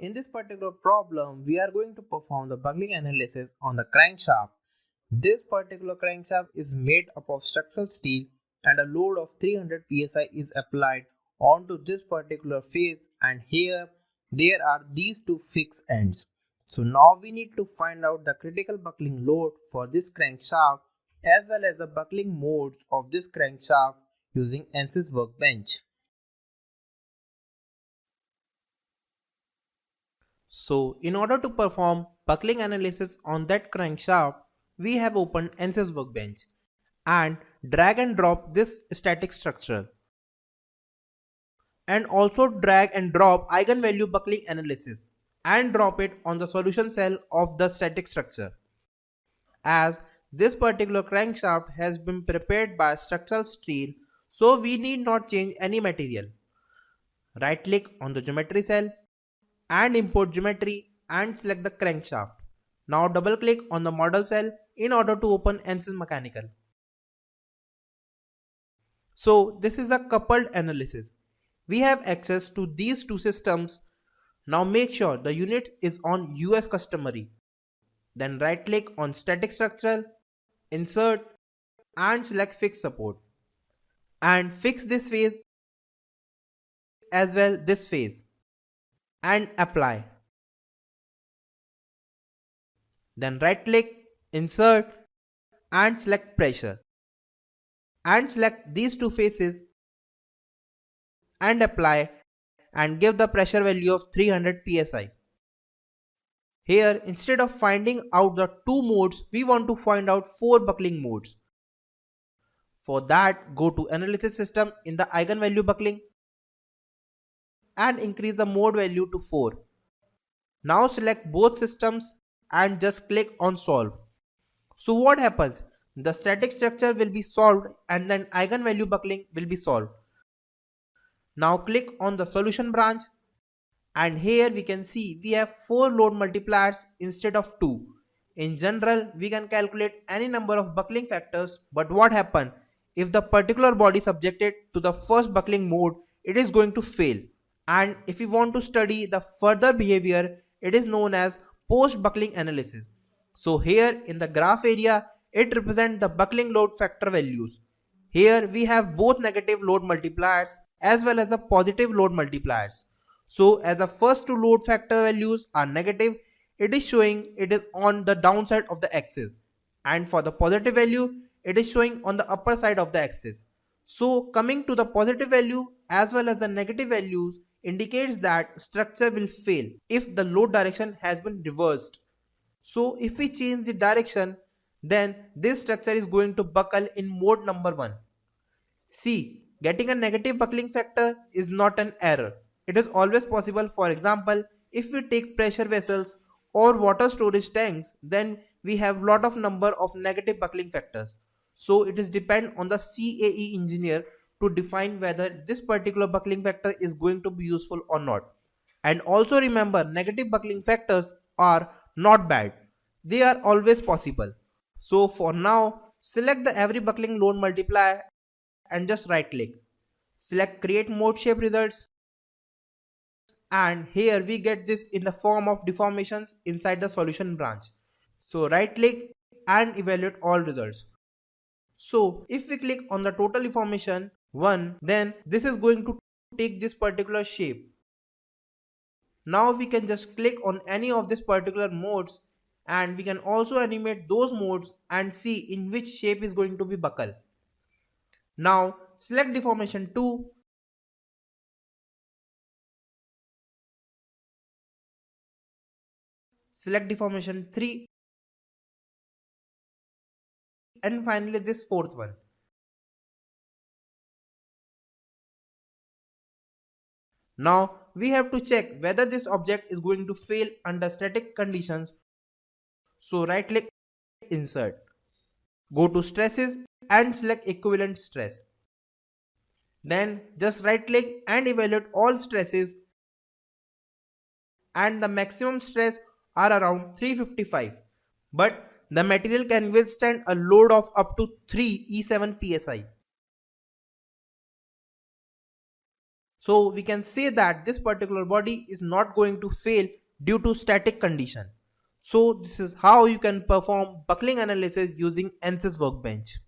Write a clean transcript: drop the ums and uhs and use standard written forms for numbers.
in this particular problem, we are going to perform the buckling analysis on the crankshaft. This particular crankshaft is made up of structural steel and a load of 300 psi is applied onto this particular face, and here there are these two fixed ends. So now we need to find out the critical buckling load for this crankshaft as well as the buckling modes of this crankshaft using Ansys workbench. So in order to perform buckling analysis on that crankshaft, we have opened Ansys workbench and drag and drop this static structure, and also drag and drop eigenvalue buckling analysis and drop it on the solution cell of the static structure. As this particular crankshaft has been prepared by structural steel, so we need not change any material. Right click on the geometry cell and import geometry and select the crankshaft. Now double click on the model cell in order to open Ansys Mechanical. So this is a coupled analysis. We have access to these two systems. Now make sure the unit is on US customary. Then right click on static structural, insert and select fix support. And fix this phase as well this phase and apply. Then right click, insert and select pressure and select these two faces and apply and give the pressure value of 300 psi. Here instead of finding out the two modes, we want to find out 4 buckling modes. For that, go to analysis system in the eigenvalue buckling and increase the mode value to 4. Now select both systems and just click on solve. So what happens? The static structure will be solved and then eigenvalue buckling will be solved. Now click on the solution branch and here we can see we have 4 load multipliers instead of 2. In general, we can calculate any number of buckling factors, but what happens if the particular body subjected to the first buckling mode, it is going to fail. And if we want to study the further behavior, it is known as post buckling analysis. So here in the graph area, it represents the buckling load factor values. Here we have both negative load multipliers as well as the positive load multipliers. So as the first two load factor values are negative, it is showing it is on the downside of the axis, and for the positive value, it is showing on the upper side of the axis. So coming to the positive value as well as the negative values indicates that structure will fail if the load direction has been reversed. So if we change the direction, then this structure is going to buckle in mode number 1. See, getting a negative buckling factor is not an error. It is always possible. For example, if we take pressure vessels or water storage tanks, then we have lot of number of negative buckling factors. So it is depend on the CAE engineer to define whether this particular buckling factor is going to be useful or not. And also remember, negative buckling factors are not bad. They are always possible. So for now, select the every buckling load multiplier and just right click. Select create mode shape results. And here we get this in the form of deformations inside the solution branch. So right click and evaluate all results. So if we click on the total deformation 1, then this is going to take this particular shape. Now we can just click on any of these particular modes and we can also animate those modes and see in which shape is going to be buckle. Now select deformation 2. Select deformation 3 and finally this fourth one. Now we have to check whether this object is going to fail under static conditions. So right click, insert. Go to stresses and select equivalent stress. Then just right click and evaluate all stresses, and the maximum stress are around 355. But the material can withstand a load of up to 3 E7 psi. So we can say that this particular body is not going to fail due to static condition. So this is how you can perform buckling analysis using Ansys workbench.